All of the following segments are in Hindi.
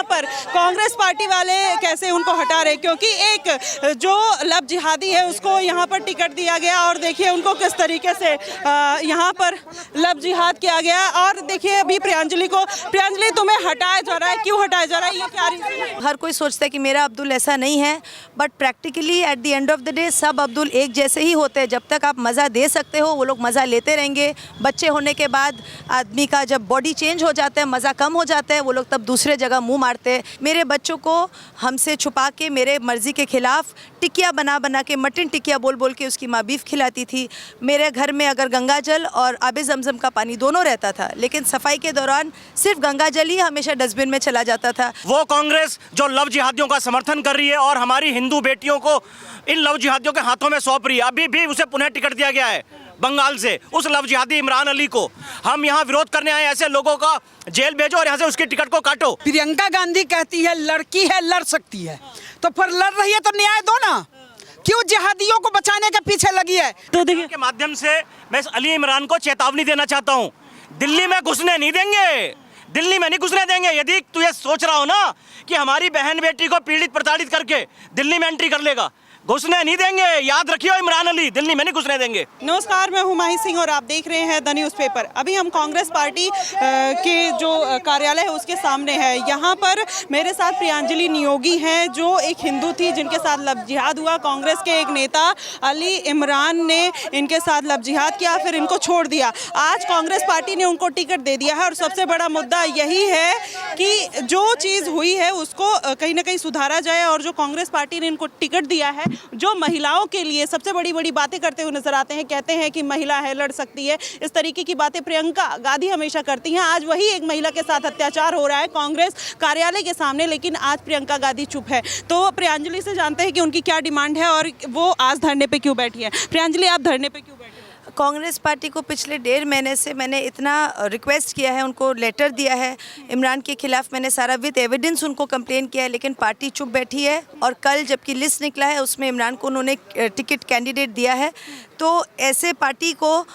पर कांग्रेस पार्टी वाले कैसे उनको हटा रहे, क्योंकि एक जो लव जिहादी है उसको यहाँ पर टिकट दिया गया और देखिए उनको किस तरीके से यहाँ पर लव जिहाद किया गया। और देखिए अभी प्रियांजलि तुम्हें हटाया जा रहा है, क्यों हटाया जा रहा है, ये क्या रीजन है? हर कोई सोचता है कि मेरा अब्दुल ऐसा नहीं है, but practically at the end of the day सब अब्दुल एक जैसे ही होते हैं। जब तक आप मज़ा दे सकते हो वो लोग मज़ा लेते रहेंगे। बच्चे होने के बाद आदमी का जब बॉडी चेंज हो जाता है, मज़ा कम हो जाता है, वो लोग तब दूसरे जगह मुंह मारते हैं। मेरे बच्चों को हमसे छुपा के मेरे मर्ज़ी के ख़िलाफ़ टिकिया बना के, मटन टिकिया बोल के उसकी माँ बीफ खिलाती थी। मेरे घर में अगर गंगा जल और आबे ज़मज़म का पानी दोनों रहता था, लेकिन सफाई के दौरान सिर्फ गंगा जल ही हमेशा डस्टबिन में चला जाता था। वो कांग्रेस जो लव जिहादियों का समर्थन कर रही है और हमारी हिंदू बेटियों को इन लव जिहादियों के हाथों में सौंप रही है। अभी भी उसे पुनः टिकट दिया गया है बंगाल से, उस लव जिहादी इमरान अली को। हम यहाँ विरोध करने आए, ऐसे लोगों का जेल भेजो और यहाँ से उसकी टिकट को काटो। प्रियंका गांधी कहती है लड़की है, लड़ सकती है, तो फिर लड़ रही है तो न्याय दो ना, क्यों जिहादियों को बचाने के पीछे लगी है? तो देखिए के माध्यम से मैं इस अली इमरान को चेतावनी देना चाहता हूँ, दिल्ली में घुसने नहीं देंगे, दिल्ली में नहीं घुसने देंगे। यदि तू ये सोच रहा हो ना कि हमारी बहन बेटी को पीड़ित प्रताड़ित करके दिल्ली में एंट्री कर लेगा, घुसने नहीं देंगे। याद रखियो इमरान अली, दिल्ली में नहीं घुसने देंगे। नमस्कार, मैं हूं माही सिंह और आप देख रहे हैं द न्यूज़ पेपर। अभी हम कांग्रेस पार्टी के जो कार्यालय है उसके सामने है। यहाँ पर मेरे साथ प्रियांजलि नियोगी हैं जो एक हिंदू थी जिनके साथ लव जिहाद हुआ। कांग्रेस के एक नेता अली इमरान ने इनके साथ लव जिहाद किया, फिर इनको छोड़ दिया। आज कांग्रेस पार्टी ने उनको टिकट दे दिया है और सबसे बड़ा मुद्दा यही है कि जो चीज़ हुई है उसको कहीं ना कहीं सुधारा जाए। और जो कांग्रेस पार्टी ने इनको टिकट दिया है, जो महिलाओं के लिए सबसे बड़ी बातें करते हुए नजर आते हैं, कहते हैं कि महिला है, लड़ सकती है, इस तरीके की बातें प्रियंका गांधी हमेशा करती हैं। आज वही एक महिला के साथ अत्याचार हो रहा है कांग्रेस कार्यालय के सामने, लेकिन आज प्रियंका गांधी चुप है। तो प्रियांजलि से जानते हैं कि उनकी क्या डिमांड है और वो आज धरने पे क्यों बैठी है। प्रियांजलि, आप धरने पे क्यों बैठी है? कांग्रेस पार्टी को पिछले 1.5 महीने से मैंने इतना रिक्वेस्ट किया है, उनको लेटर दिया है, इमरान के खिलाफ मैंने सारा विद एविडेंस उनको कंप्लेन किया है, लेकिन पार्टी चुप बैठी है। और कल जबकि लिस्ट निकला है उसमें इमरान को उन्होंने टिकट कैंडिडेट दिया है। तो ऐसे पार्टी को,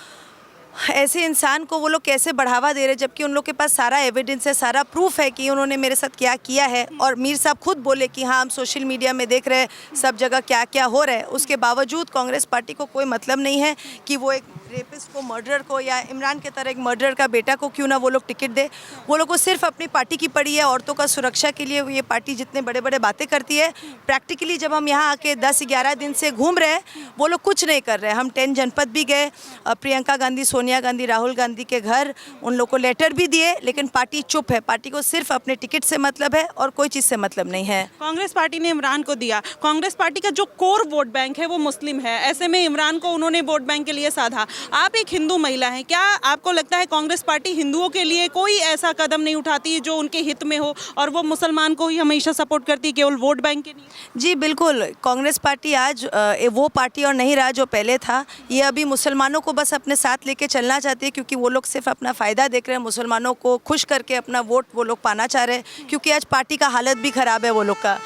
ऐसे इंसान को वो लोग कैसे बढ़ावा दे रहे, जबकि उन लोग के पास सारा एविडेंस है, सारा प्रूफ है कि उन्होंने मेरे साथ क्या किया है। और मीर साहब खुद बोले कि हाँ हम सोशल मीडिया में देख रहे हैं सब जगह क्या क्या हो रहा है। उसके बावजूद कांग्रेस पार्टी को कोई मतलब नहीं है कि वो एक रेपिस्ट को, मर्डरर को, या इमरान के तरह एक मर्डरर का बेटा को क्यों ना वो लोग टिकट दे। वो लोग को सिर्फ अपनी पार्टी की पड़ी है, औरतों का सुरक्षा के लिए ये पार्टी जितने बड़े बातें करती है, प्रैक्टिकली जब हम यहाँ आके 10-11 दिन से घूम रहे हैं वो लोग कुछ नहीं कर रहे हैं। हम 10 जनपद भी गए, प्रियंका गांधी, सोनिया गांधी, राहुल गांधी के घर, उन लोग को लेटर भी दिए, लेकिन पार्टी चुप है। पार्टी को सिर्फ अपने टिकट से मतलब है और कोई चीज़ से मतलब नहीं है। कांग्रेस पार्टी ने इमरान को दिया, कांग्रेस पार्टी का जो कोर वोट बैंक है वो मुस्लिम है, ऐसे में इमरान को उन्होंने वोट बैंक के लिए साधा। आप एक हिंदू महिला हैं, क्या आपको लगता है कांग्रेस पार्टी हिंदुओं के लिए कोई ऐसा कदम नहीं उठाती जो उनके हित में हो और वो मुसलमान को ही हमेशा सपोर्ट करती, केवल वोट बैंक के लिए? जी बिल्कुल, कांग्रेस पार्टी आज वो पार्टी और नहीं रहा जो पहले था। ये अभी मुसलमानों को बस अपने साथ लेके चलना चाहती है, क्योंकि वो लोग सिर्फ अपना फ़ायदा देख रहे हैं। मुसलमानों को खुश करके अपना वोट वो लोग पाना चाह रहे हैं, क्योंकि आज पार्टी का हालत भी ख़राब है वो लोग का।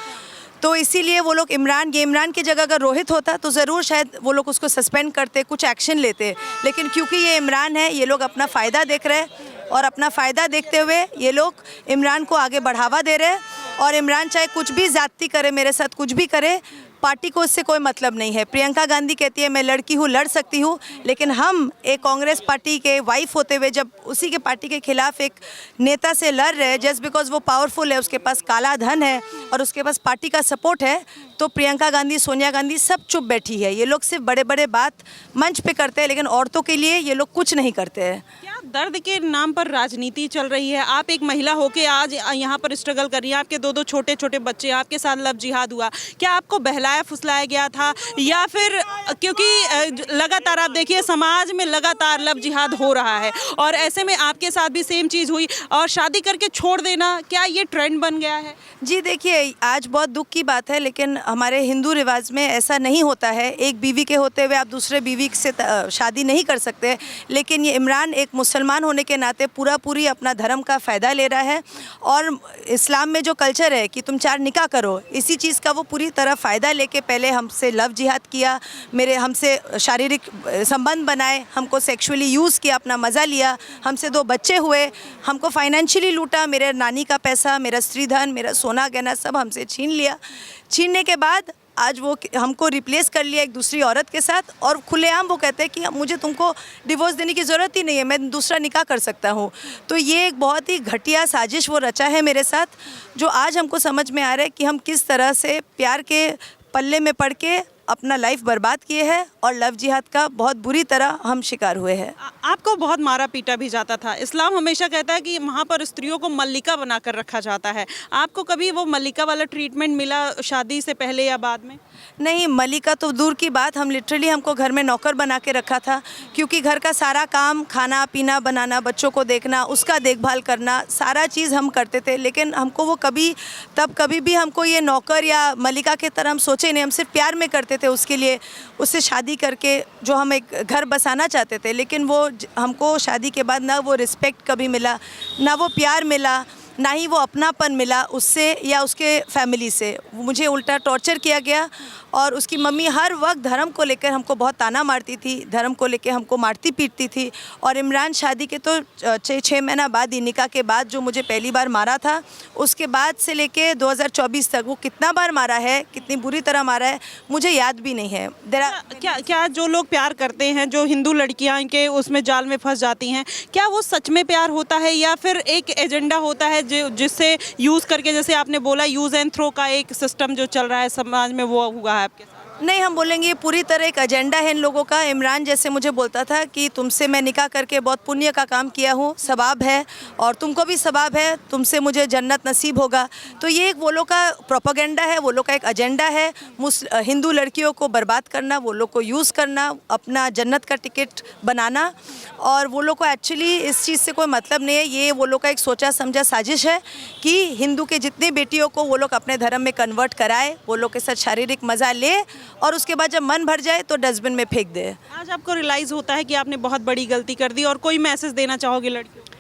तो इसीलिए वो लोग इमरान की जगह अगर रोहित होता तो ज़रूर शायद वो लोग उसको सस्पेंड करते, कुछ एक्शन लेते। लेकिन क्योंकि ये इमरान है, ये लोग अपना फ़ायदा देख रहे हैं और अपना फ़ायदा देखते हुए ये लोग इमरान को आगे बढ़ावा दे रहे हैं। और इमरान चाहे कुछ भी ज़्यादती करे, मेरे साथ कुछ भी करे, पार्टी को इससे कोई मतलब नहीं है। प्रियंका गांधी कहती है मैं लड़की हूँ, लड़ सकती हूँ, लेकिन हम एक कांग्रेस पार्टी के वाइफ होते हुए जब उसी के पार्टी के खिलाफ एक नेता से लड़ रहे हैं, जस्ट बिकॉज वो पावरफुल है, उसके पास काला धन है और उसके पास पार्टी का सपोर्ट है, तो प्रियंका गांधी, सोनिया गांधी सब चुप बैठी है। ये लोग सिर्फ बड़े बात मंच पे करते हैं, लेकिन औरतों के लिए ये लोग कुछ नहीं करते हैं। क्या दर्द के नाम पर राजनीति चल रही है? आप एक महिला होके आज यहाँ पर स्ट्रगल कर रही हैं, आपके 2 छोटे बच्चे, आपके साथ लव जिहाद हुआ, क्या आपको बहलाया फुसलाया गया था, या फिर क्योंकि लगातार आप देखिए समाज में लगातार लव जिहाद हो रहा है और ऐसे में आपके साथ भी सेम चीज़ हुई और शादी करके छोड़ देना, क्या ये ट्रेंड बन गया है? जी देखिए, आज बहुत दुख की बात है, लेकिन हमारे हिंदू रिवाज में ऐसा नहीं होता है। एक बीवी के होते हुए आप दूसरे बीवी से शादी नहीं कर सकते। लेकिन ये इमरान एक मुसलमान होने के नाते पूरी अपना धर्म का फ़ायदा ले रहा है। और इस्लाम में जो कल्चर है कि तुम 4 निकाह करो, इसी चीज़ का वो पूरी तरह फ़ायदा लेके पहले हमसे लव जिहाद किया, हमसे शारीरिक संबंध बनाए, हमको सेक्सुअली यूज़ किया, अपना मज़ा लिया, हमसे 2 बच्चे हुए, हमको फाइनेंशियली लूटा, मेरे नानी का पैसा, मेरा स्त्री धन, मेरा सोना गहना सब हमसे छीन लिया। छीनने के बाद आज वो हमको रिप्लेस कर लिया एक दूसरी औरत के साथ, और खुलेआम वो कहते हैं कि मुझे तुमको डिवोर्स देने की ज़रूरत ही नहीं है, मैं दूसरा निकाह कर सकता हूँ। तो ये एक बहुत ही घटिया साजिश वो रचा है मेरे साथ, जो आज हमको समझ में आ रहा है कि हम किस तरह से प्यार के पल्ले में पड़ के अपना लाइफ बर्बाद किए हैं, और लव जिहाद का बहुत बुरी तरह हम शिकार हुए हैं। आपको बहुत मारा पीटा भी जाता था। इस्लाम हमेशा कहता है कि वहाँ पर स्त्रियों को मल्लिका बनाकर रखा जाता है। आपको कभी वो मल्लिका वाला ट्रीटमेंट मिला शादी से पहले या बाद में? नहीं, मल्लिका तो दूर की बात, हम लिटरली हमको घर में नौकर बना के रखा था, क्योंकि घर का सारा काम, खाना पीना बनाना, बच्चों को देखना, उसका देखभाल करना, सारा चीज़ हम करते थे। लेकिन हमको वो कभी भी हमको ये नौकर या मल्लिका की तरह हम सोचे नहीं। हम सिर्फ प्यार में करते थे उसके लिए, उससे शादी करके जो हम एक घर बसाना चाहते थे। लेकिन वो हमको शादी के बाद ना वो रिस्पेक्ट कभी मिला, ना वो प्यार मिला, ना ही वो अपनापन मिला उससे या उसके फैमिली से। मुझे उल्टा टॉर्चर किया गया, और उसकी मम्मी हर वक्त धर्म को लेकर हमको बहुत ताना मारती थी, धर्म को लेकर हमको मारती पीटती थी। और इमरान शादी के तो 6 महीना बाद ही, निकाह के बाद जो मुझे पहली बार मारा था, उसके बाद से लेके 2024 तक वो कितना बार मारा है, कितनी बुरी तरह मारा है, मुझे याद भी नहीं है। क्या जो लोग प्यार करते हैं, जो हिंदू लड़कियां के उसमें जाल में फंस जाती हैं, क्या वो सच में प्यार होता है या फिर एक एजेंडा होता है जिससे यूज़ करके, जैसे आपने बोला यूज़ एंड थ्रो का एक सिस्टम जो चल रहा है समाज में, वो हुआ है आपके साथ? नहीं, हम बोलेंगे ये पूरी तरह एक एजेंडा है इन लोगों का। इमरान जैसे मुझे बोलता था कि तुमसे मैं निकाह करके बहुत पुण्य का काम किया हूँ, सवाब है, और तुमको भी सवाब है, तुमसे मुझे जन्नत नसीब होगा। तो ये एक वो लोग का प्रोपेगेंडा है, वो लोग का एक एजेंडा है, हिंदू लड़कियों को बर्बाद करना, वो लोग को यूज़ करना, अपना जन्नत का टिकट बनाना। और वो लोग को एक्चुअली इस चीज़ से कोई मतलब नहीं है। ये वो लोग का एक सोचा समझा साजिश है कि हिंदू के जितने बेटियों को वो लोग अपने धर्म में कन्वर्ट कराए, वो लोग के साथ शारीरिक मज़ा ले, और उसके बाद जब मन भर जाए तो डस्टबिन में फेंक दे। आज आपको रियलाइज़ होता है कि आपने बहुत बड़ी गलती कर दी, और कोई मैसेज देना चाहोगे लड़कियों को?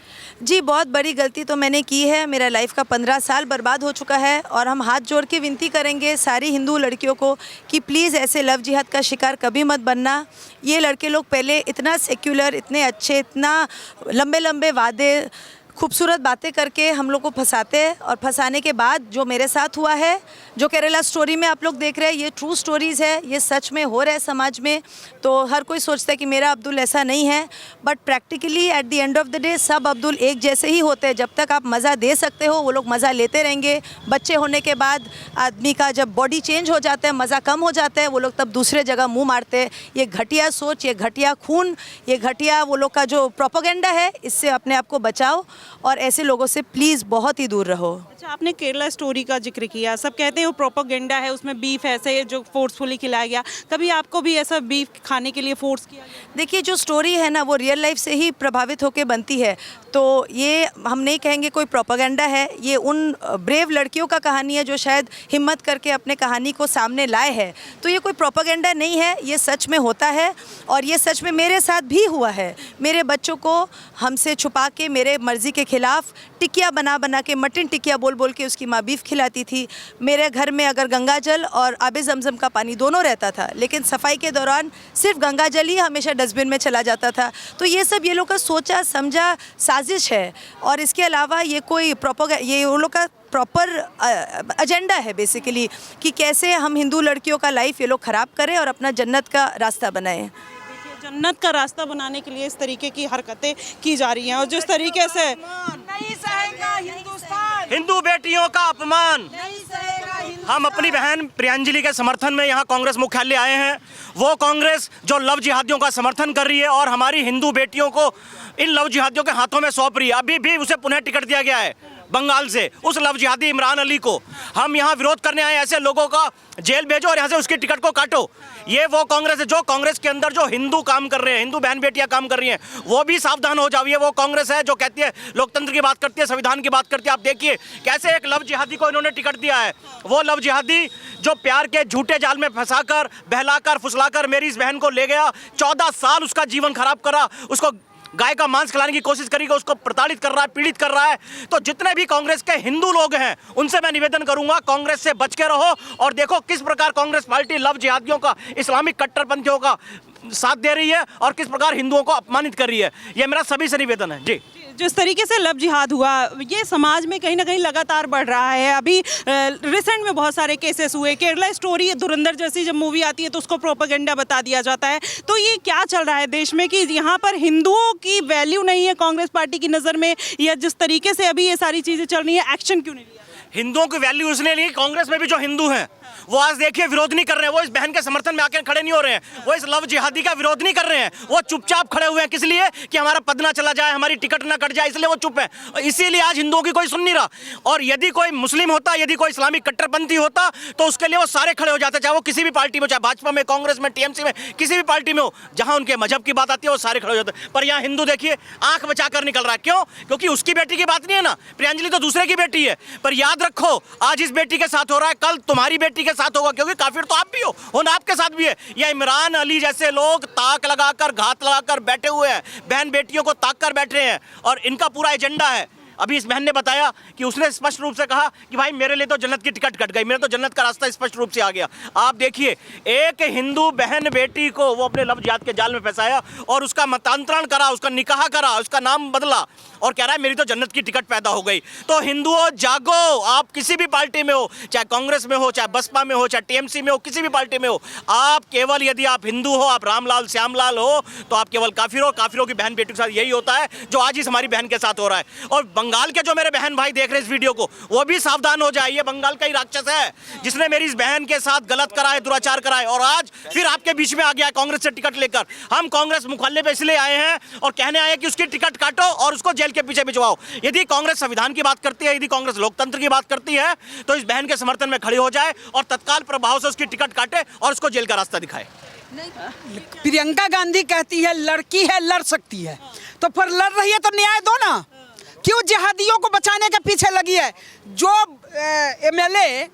जी, बहुत बड़ी गलती तो मैंने की है। मेरा लाइफ का 15 साल बर्बाद हो चुका है, और हम हाथ जोड़ के विनती करेंगे सारी हिंदू लड़कियों को कि प्लीज़ ऐसे लव जिहाद का शिकार कभी मत बनना। ये लड़के लोग पहले इतना सेक्युलर, इतने अच्छे, इतना लंबे लंबे वादे, खूबसूरत बातें करके हम लोग को फंसाते हैं, और फंसाने के बाद जो मेरे साथ हुआ है, जो केरला स्टोरी में आप लोग देख रहे हैं, ये ट्रू स्टोरीज़ है, ये सच में हो रहा है समाज में। तो हर कोई सोचता है कि मेरा अब्दुल ऐसा नहीं है, but practically at the end of the day सब अब्दुल एक जैसे ही होते हैं। जब तक आप मज़ा दे सकते हो, वो लोग मज़ा लेते रहेंगे। बच्चे होने के बाद आदमी का जब बॉडी चेंज हो जाता है, मज़ा कम हो जाता है, वो लोग तब दूसरे जगह मुँह मारते हैं। ये घटिया सोच, ये घटिया खून, ये घटिया वो लोग का जो प्रोपेगेंडा है, इससे अपने आप को बचाओ, और ऐसे लोगों से प्लीज़ बहुत ही दूर रहो। अच्छा, आपने केरला स्टोरी का जिक्र किया, सब कहते हैं वो प्रोपेगेंडा है, उसमें बीफ ऐसे जो फोर्सफुली खिलाया गया। कभी आपको भी ऐसा बीफ खाने के लिए फोर्स किया गया? देखिए, जो स्टोरी है ना, वो रियल लाइफ से ही प्रभावित होकर बनती है। तो ये हम नहीं कहेंगे कोई प्रोपेगेंडा है, ये उन ब्रेव लड़कियों का कहानी है जो शायद हिम्मत करके अपने कहानी को सामने लाए हैं। तो ये कोई प्रोपेगेंडा नहीं है, ये सच में होता है, और ये सच में मेरे साथ भी हुआ है। मेरे बच्चों को हमसे छुपा के, मेरे मर्ज़ी के खिलाफ टिकिया बना के, मटन टिकिया बोल के उसकी माँ बीफ खिलाती थी। मेरे घर में अगर गंगा जल और आबे ज़मज़म का पानी दोनों रहता था, लेकिन सफाई के दौरान सिर्फ गंगा जल ही हमेशा डस्टबिन में चला जाता था। तो ये सब ये लोग का सोचा समझा साजिश है, और इसके अलावा ये कोई ये वो लोग का प्रॉपर एजेंडा है बेसिकली, कि कैसे हम हिंदू लड़कियों का लाइफ ये लोग ख़राब करें और अपना जन्नत का रास्ता बनाएं। जन्नत का रास्ता बनाने के लिए इस तरीके की हरकतें की जा रही हैं, और जिस तरीके से नहीं सहेगा हिंदुस्तान, हिंदू बेटियों का अपमान। हम अपनी बहन प्रियांजलि के समर्थन में यहाँ कांग्रेस मुख्यालय आए हैं। वो कांग्रेस जो लव जिहादियों का समर्थन कर रही है और हमारी हिंदू बेटियों को इन लव जिहादियों के हाथों में सौंप रही है। अभी भी उसे पुनः टिकट दिया गया है बंगाल से, उस लव जिहादी इमरान अली को। हम यहाँ विरोध करने आए, ऐसे लोगों का जेल भेजो और यहाँ से उसकी टिकट को काटो। ये वो कांग्रेस है जो कांग्रेस के अंदर जो हिंदू काम कर रहे हैं, हिंदू बहन बेटियां काम कर रही हैं, वो भी सावधान हो जाओ। ये वो कांग्रेस है जो कहती है लोकतंत्र की बात करती है, संविधान की बात करती है। आप देखिए कैसे एक लव जिहादी को इन्होंने टिकट दिया है। वो लव जिहादी जो प्यार के झूठे जाल में फंसाकर, बहलाकर, फुसलाकर मेरी इस बहन को ले गया, 14 साल उसका जीवन खराब करा, उसको गाय का मांस खिलाने की कोशिश करेगा, उसको प्रताड़ित कर रहा है, पीड़ित कर रहा है। तो जितने भी कांग्रेस के हिंदू लोग हैं उनसे मैं निवेदन करूंगा, कांग्रेस से बच के रहो। और देखो किस प्रकार कांग्रेस पार्टी लव जिहादियों का, इस्लामिक कट्टरपंथियों का साथ दे रही है और किस प्रकार हिंदुओं को अपमानित कर रही है। यह मेरा सभी से निवेदन है। जी, जिस तरीके से लव जिहाद हुआ ये समाज में कहीं ना कहीं लगातार बढ़ रहा है। अभी रिसेंट में बहुत सारे केसेस हुए, केरला स्टोरी, धुरंधर जैसी जब मूवी आती है तो उसको प्रोपेगेंडा बता दिया जाता है। तो ये क्या चल रहा है देश में कि यहाँ पर हिंदुओं की वैल्यू नहीं है कांग्रेस पार्टी की नज़र में, या जिस तरीके से अभी ये सारी चीज़ें चल रही है एक्शन क्यों नहीं लिया? हिंदुओं की वैल्यू उसने ली, कांग्रेस में भी जो हिंदू हैं वो आज देखिए विरोध नहीं कर रहे हैं, वो इस बहन के समर्थन में आकर खड़े नहीं हो रहे हैं, वो इस लव जिहादी का विरोध नहीं कर रहे हैं, वो चुपचाप खड़े हुए हैं। किस लिए? कि हमारा पद ना चला जाए, हमारी टिकट ना कट जाए, इसलिए वो चुप है। इसीलिए आज हिंदुओं की कोई सुन नहीं रहा। और यदि कोई मुस्लिम होता, यदि कोई इस्लामिक कट्टरपंथी होता तो उसके लिए वो सारे खड़े हो जाते, चाहे वो किसी भी पार्टी में, चाहे भाजपा में, कांग्रेस में, टीएमसी में, किसी भी पार्टी में हो, जहां उनके मजहब की बात आती है वो सारे खड़े हो जाते। पर यहाँ हिंदू देखिए आंख बचाकर निकल रहा है। क्यों? क्योंकि उसकी बेटी की बात नहीं है ना, प्रियांजलि तो दूसरे की बेटी है। पर याद रखो आज इस बेटी के साथ हो रहा है, कल तुम्हारी बेटी के साथ होगा, क्योंकि काफिर तो आप भी हो, और आपके साथ भी है। या इमरान अली जैसे लोग ताक लगाकर, घात लगाकर बैठे हुए हैं, बहन बेटियों को ताक कर बैठे हैं और इनका पूरा एजेंडा है। अभी इस बहन ने बताया कि उसने स्पष्ट रूप से कहा कि भाई मेरे लिए तो जन्नत की टिकट कट गई, मेरा तो जन्नत का रास्ता स्पष्ट रूप से आ गया। आप देखिए एक हिंदू बहन बेटी को वो अपने लव जिहाद के जाल में फंसाया और उसका मतांतरण करा, उसका निकाह करा, उसका नाम बदला और कह रहा है मेरी तो जन्नत की टिकट पैदा हो गई। तो हिंदुओं जागो, आप किसी भी पार्टी में हो, चाहे कांग्रेस में हो, चाहे बसपा में हो, चाहे टीएमसी में हो, किसी भी पार्टी में हो, आप केवल यदि आप हिंदू हो, आप रामलाल श्यामलाल हो, तो आप केवल काफिर हो। काफिरों की बहन बेटी के साथ यही होता है जो आज इस हमारी बहन के साथ हो रहा है। और बंगाल के जो मेरे बहन भाई देख रहे हैं इस वीडियो को, वो भी सावधान हो जाए, ये बंगाल का ही राक्षस है जिसने मेरी इस बहन के साथ गलत करा है, दुराचार करा है, और आज फिर आपके बीच में आ गया है कांग्रेस से टिकट लेकर। हम कांग्रेस मुखाल्ले पे इसलिए आए हैं और कहने आए हैं कि उसकी टिकट काटो और उसको जेल के पीछे भिजवाओ। यदि कांग्रेस संविधान की बात करती है, यदि कांग्रेस लोकतंत्र की बात करती है, तो इस बहन के समर्थन में खड़ी हो जाए और तत्काल प्रभाव से उसकी टिकट काटे और उसको जेल का रास्ता दिखाए। प्रियंका गांधी कहती है लड़की है लड़ सकती है, तो फिर लड़ रही है तो न्याय दो ना। क्यों जिहादियों को बचाने के पीछे लगी है? जो एमएलए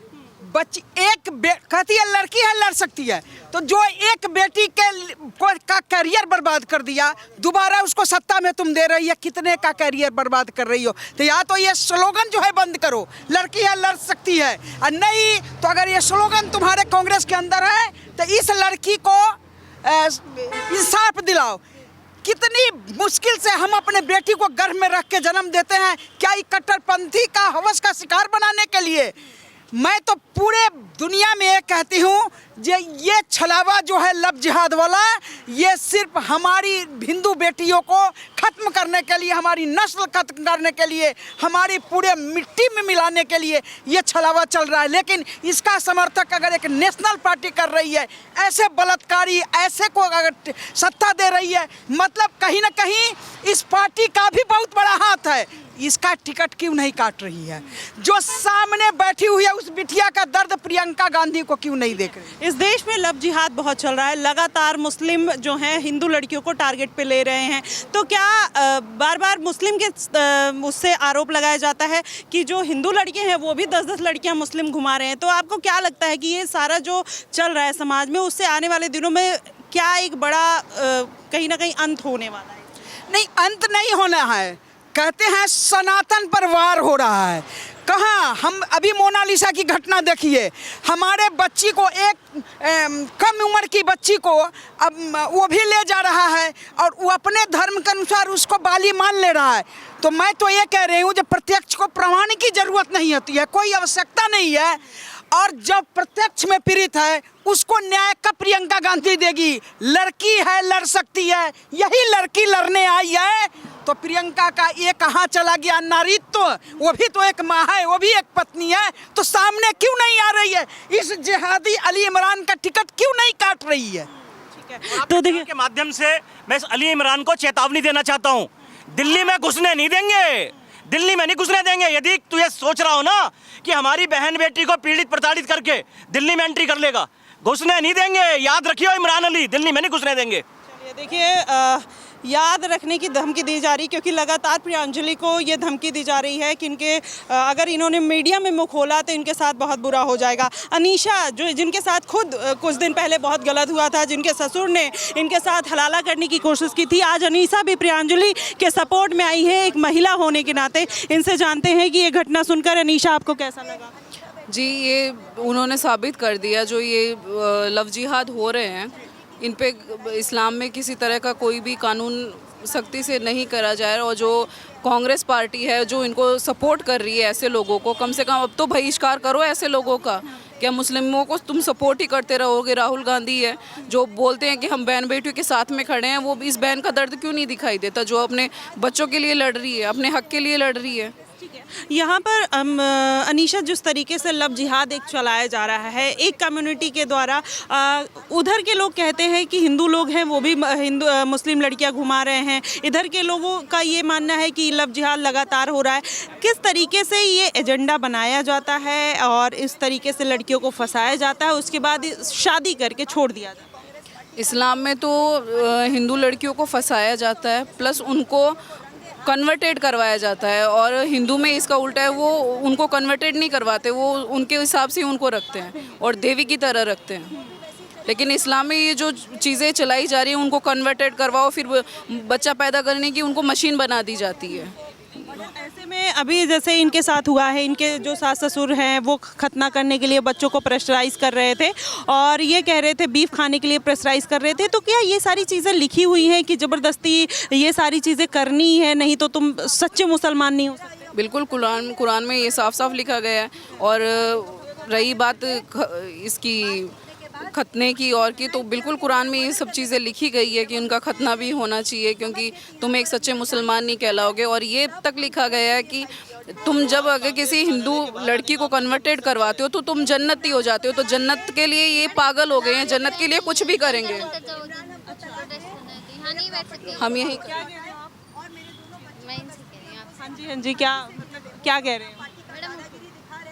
बच्ची कहती है लड़की है लड़ सकती है, तो जो एक बेटी का करियर बर्बाद कर दिया, दोबारा उसको सत्ता में तुम दे रही है, कितने का करियर बर्बाद कर रही हो। तो या तो ये स्लोगन जो है बंद करो, लड़की है लड़ सकती है, और नहीं तो अगर ये स्लोगन तुम्हारे कांग्रेस के अंदर है तो इस लड़की को इंसाफ दिलाओ। कितनी मुश्किल से हम अपने बेटी को गर्भ में रख के जन्म देते हैं, क्या ये कट्टरपंथी का हवस का शिकार बनाने के लिए? मैं तो पूरे दुनिया में ये कहती हूँ ये छलावा जो है लव जिहाद वाला, ये सिर्फ हमारी हिंदू बेटियों को ख़त्म करने के लिए, हमारी नस्ल खत्म करने के लिए, हमारी पूरे मिट्टी में मिलाने के लिए ये छलावा चल रहा है। लेकिन इसका समर्थक अगर एक नेशनल पार्टी कर रही है, ऐसे बलात्कारी ऐसे को अगर सत्ता दे रही है, मतलब कहीं ना कहीं इस पार्टी का भी बहुत बड़ा हाथ है। इसका टिकट क्यों नहीं काट रही है? जो सामने बैठी हुई है उस बिटिया का दर्द प्रियंका गांधी को क्यों नहीं देख रही? इस देश में लव जिहाद बहुत चल रहा है, लगातार मुस्लिम जो हैं हिंदू लड़कियों को टारगेट पे ले रहे हैं। तो क्या बार बार मुस्लिम के उससे आरोप लगाया जाता है कि जो हिंदू लड़के हैं वो भी 10-10 लड़कियां मुस्लिम घुमा रहे हैं। तो आपको क्या लगता है कि ये सारा जो चल रहा है समाज में, उससे आने वाले दिनों में क्या एक बड़ा कहीं ना कहीं अंत होने वाला है? नहीं, अंत नहीं होना है। कहते हैं सनातन पर वार हो रहा है। कहाँ हम अभी मोनालिसा की घटना देखिए, हमारे बच्ची को एक कम उम्र की बच्ची को अब वो भी ले जा रहा है और वो अपने धर्म के अनुसार उसको बाली मान ले रहा है। तो मैं तो ये कह रही हूँ जब प्रत्यक्ष को प्रमाण की जरूरत नहीं होती है, कोई आवश्यकता नहीं है, और जब प्रत्यक्ष में पीड़ित है उसको न्याय कब प्रियंका गांधी देगी? लड़की है लड़ सकती है, यही लड़की लड़ने आई है, तो प्रियंका का ये कहाँ चला गया नारीत्व? वो भी तो एक माँ है, वो भी एक पत्नी है, तो सामने क्यों नहीं आ रही है? इस जिहादी अली इमरान का टिकट क्यों नहीं काट रही है? तो देखिए के माध्यम से मैं इस अली इमरान को चेतावनी देना चाहता हूँ, दिल्ली में घुसने नहीं देंगे, दिल्ली में नहीं घुसने देंगे। यदि तू ये सोच रहा हो ना कि हमारी बहन बेटी को पीड़ित प्रताड़ित करके दिल्ली में एंट्री कर लेगा, घुसने नहीं देंगे। याद रखियो इमरान अली, दिल्ली में नहीं घुसने देंगे। चलिए देखिए याद रखने की धमकी दी जा रही, क्योंकि लगातार प्रियांजलि को ये धमकी दी जा रही है कि इनके अगर इन्होंने मीडिया में मुँह खोला तो इनके साथ बहुत बुरा हो जाएगा। अनीशा जो जिनके साथ खुद कुछ दिन पहले बहुत गलत हुआ था, जिनके ससुर ने इनके साथ हलाला करने की कोशिश की थी, आज अनीशा भी प्रियांजलि के सपोर्ट में आई है एक महिला होने के नाते। इनसे जानते हैं कि ये घटना सुनकर अनीशा आपको कैसा लगा? जी, ये उन्होंने साबित कर दिया जो ये लव जिहाद हो रहे हैं, इन पे इस्लाम में किसी तरह का कोई भी कानून सख्ती से नहीं करा जाए। और जो कांग्रेस पार्टी है जो इनको सपोर्ट कर रही है ऐसे लोगों को, कम से कम अब तो बहिष्कार करो ऐसे लोगों का। क्या मुस्लिमों को तुम सपोर्ट ही करते रहोगे? राहुल गांधी है जो बोलते हैं कि हम बहन बेटियों के साथ में खड़े हैं, वो इस बहन का दर्द क्यों नहीं दिखाई देता जो अपने बच्चों के लिए लड़ रही है, अपने हक के लिए लड़ रही है। यहाँ पर अनीशा जिस तरीके से लव जिहाद एक चलाया जा रहा है एक कम्युनिटी के द्वारा, उधर के लोग कहते हैं कि हिंदू लोग हैं वो भी मुस्लिम लड़कियां घुमा रहे हैं, इधर के लोगों का ये मानना है कि लव जिहाद लगातार हो रहा है। किस तरीके से ये एजेंडा बनाया जाता है और इस तरीके से लड़कियों को फंसाया जाता है, उसके बाद शादी करके छोड़ दिया जाता है? इस्लाम में तो हिंदू लड़कियों को फंसाया जाता है, प्लस उनको कन्वर्टेड करवाया जाता है। और हिंदू में इसका उल्टा है, वो उनको कन्वर्टेड नहीं करवाते, वो उनके हिसाब से उनको रखते हैं और देवी की तरह रखते हैं। लेकिन इस्लाम में ये जो चीज़ें चलाई जा रही हैं, उनको कन्वर्टेड करवाओ, फिर बच्चा पैदा करने की उनको मशीन बना दी जाती है। ऐसे में अभी जैसे इनके साथ हुआ है, इनके जो सास ससुर हैं वो खतना करने के लिए बच्चों को प्रेशराइज कर रहे थे और ये कह रहे थे बीफ खाने के लिए प्रेशराइज कर रहे थे। तो क्या ये सारी चीज़ें लिखी हुई हैं कि ज़बरदस्ती ये सारी चीज़ें करनी है, नहीं तो तुम सच्चे मुसलमान नहीं हो सकते? बिल्कुल, कुरान में ये साफ साफ लिखा गया है। और रही बात इसकी खतने की और की, तो बिल्कुल कुरान में ये सब चीज़ें लिखी गई है कि उनका खतना भी होना चाहिए, क्योंकि तुम एक सच्चे मुसलमान नहीं कहलाओगे। और ये तक लिखा गया है कि तुम जब अगर किसी हिंदू लड़की को कन्वर्टेड करवाते हो तो तुम जन्नती हो जाते हो। तो जन्नत के लिए ये पागल हो गए हैं, जन्नत के लिए कुछ भी करेंगे। हम यही हाँ जी, क्या कह रहे हैं?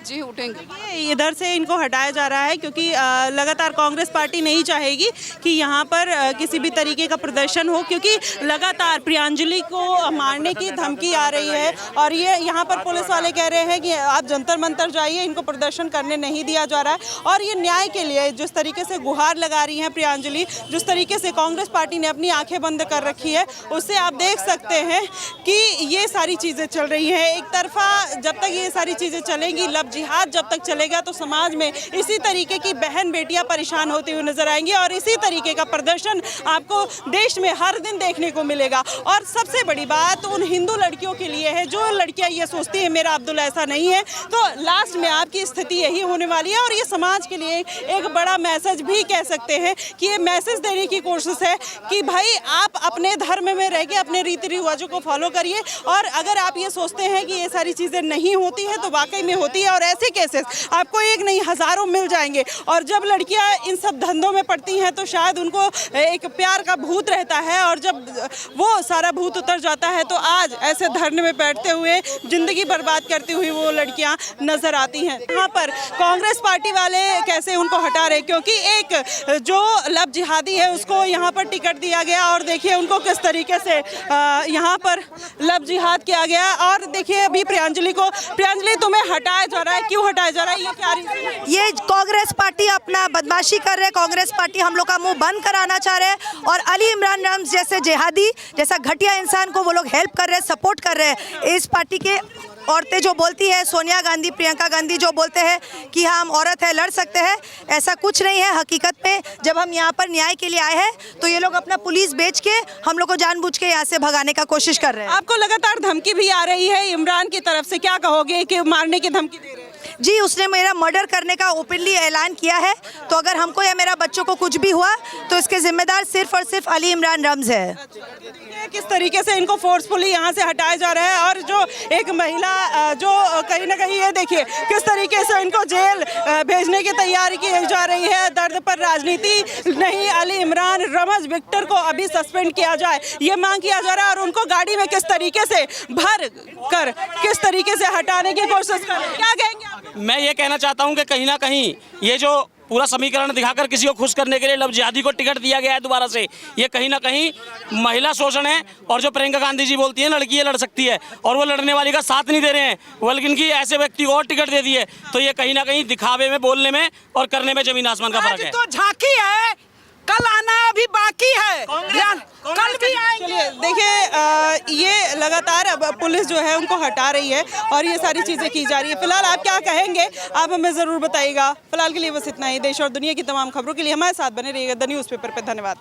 जी उठेंगे। ये इधर से इनको हटाया जा रहा है क्योंकि लगातार कांग्रेस पार्टी नहीं चाहेगी कि यहाँ पर किसी भी तरीके का प्रदर्शन हो, क्योंकि लगातार प्रियांजलि को मारने की धमकी आ रही है। और ये यहाँ पर पुलिस वाले कह रहे हैं कि आप जंतर मंतर जाइए, इनको प्रदर्शन करने नहीं दिया जा रहा है। और ये न्याय के लिए जिस तरीके से गुहार लगा रही हैं प्रियांजलि, जिस तरीके से कांग्रेस पार्टी ने अपनी आंखें बंद कर रखी है, उससे आप देख सकते हैं कि ये सारी चीज़ें चल रही हैं एक तरफा। जब तक ये सारी चीज़ें चलेंगी, लव जिहाद जब तक चलेगा, तो समाज में इसी तरीके की बहन बेटियां परेशान होती हुई नजर आएंगी और इसी तरीके का प्रदर्शन आपको देश में हर दिन देखने को मिलेगा। और सबसे बड़ी बात उन हिंदू लड़कियों के लिए है जो लड़कियां ये सोचती है मेरा अब्दुल ऐसा नहीं है, तो लास्ट में आपकी स्थिति यही होने वाली है। और ये समाज के लिए एक बड़ा मैसेज भी कह सकते हैं कि ये मैसेज देने की कोशिश है कि भाई आप अपने धर्म में रह के अपने रीति रिवाजों को फॉलो करिए। और अगर आप ये सोचते हैं कि ये सारी चीज़ें नहीं होती है तो वाकई में होती है, और ऐसे केसेस आपको एक नहीं हजारों मिल जाएंगे। और जब लड़कियां इन सब धंधों में पड़ती हैं तो शायद उनको एक प्यार का भूत रहता है, और जब वो सारा भूत उतर जाता है तो आज ऐसे धरने में बैठते हुए जिंदगी बर्बाद करती हुई वो लड़कियां नजर आती हैं। यहाँ पर कांग्रेस पार्टी वाले कैसे उनको हटा रहे, क्योंकि एक जो लव जिहादी है उसको यहाँ पर टिकट दिया गया और देखिए उनको किस तरीके से यहाँ पर लव जिहाद किया गया। और देखिए अभी प्रियांजलि तुम्हें हटाया जा रहा है, क्यों हटाया जा रहा है, ये क्या रीजन है? ये कांग्रेस पार्टी अपना बदमाशी कर रहे हैं, कांग्रेस पार्टी हम लोग का मुंह बंद कराना चाह रहे हैं। और अली इमरान रम्ज जैसे जिहादी जैसा घटिया इंसान को वो लोग हेल्प कर रहे हैं, सपोर्ट कर रहे हैं। इस पार्टी के औरतें जो बोलती है, सोनिया गांधी, प्रियंका गांधी जो बोलते हैं कि हाँ हम औरत है, लड़ सकते हैं, ऐसा कुछ नहीं है। हकीकत में जब हम यहाँ पर न्याय के लिए आए हैं तो ये लोग अपना पुलिस बेच के हम लोग को जानबूझ के यहाँ से भगाने का कोशिश कर रहे हैं। आपको लगातार धमकी भी आ रही है इमरान की तरफ से, क्या कहोगे कि मारने की धमकी दे रहे हैं? जी, उसने मेरा मर्डर करने का ओपनली ऐलान किया है, तो अगर हमको या मेरा बच्चों को कुछ भी हुआ तो इसके जिम्मेदार सिर्फ और सिर्फ अली इमरान रम्ज है। किस तरीके से इनको फोर्सफुली यहाँ से हटाया जा रहा है, और जो एक महिला जो कहीं ना कहीं ये देखिए किस तरीके से इनको जेल भेजने की तैयारी की जा रही है। दर्द पर राजनीति नहीं, अली इमरान रम्ज विक्टर को अभी सस्पेंड किया जाए, ये मांग किया जा रहा है। और उनको गाड़ी में किस तरीके से भर कर किस तरीके से हटाने की कोशिश कर रहे हैं, क्या कहेंगे आप? मैं ये कहना चाहता हूं कि कहीं ना कहीं ये जो पूरा समीकरण दिखाकर किसी को खुश करने के लिए लव जिहादी को टिकट दिया गया है दोबारा से। ये कहीं ना कहीं महिला शोषण है। और जो प्रियंका गांधी जी बोलती है लड़की ये लड़ सकती है और वो लड़ने वाली का साथ नहीं दे रहे हैं, बल्कि इनकी ऐसे व्यक्ति को और टिकट दे दी है। तो ये कहीं ना कहीं दिखावे में, बोलने में और करने में जमीन आसमान का फर्क आज है। तो झांकी है, कल आना अभी बाकी है, कल भी आएंगे। चलिए देखिए, ये लगातार अब पुलिस जो है उनको हटा रही है और ये सारी चीज़ें की जा रही है। फिलहाल आप क्या कहेंगे, आप हमें ज़रूर बताइएगा। फिलहाल के लिए बस इतना ही। देश और दुनिया की तमाम खबरों के लिए हमारे साथ बने रहिएगा द न्यूज़पेपर पर। धन्यवाद।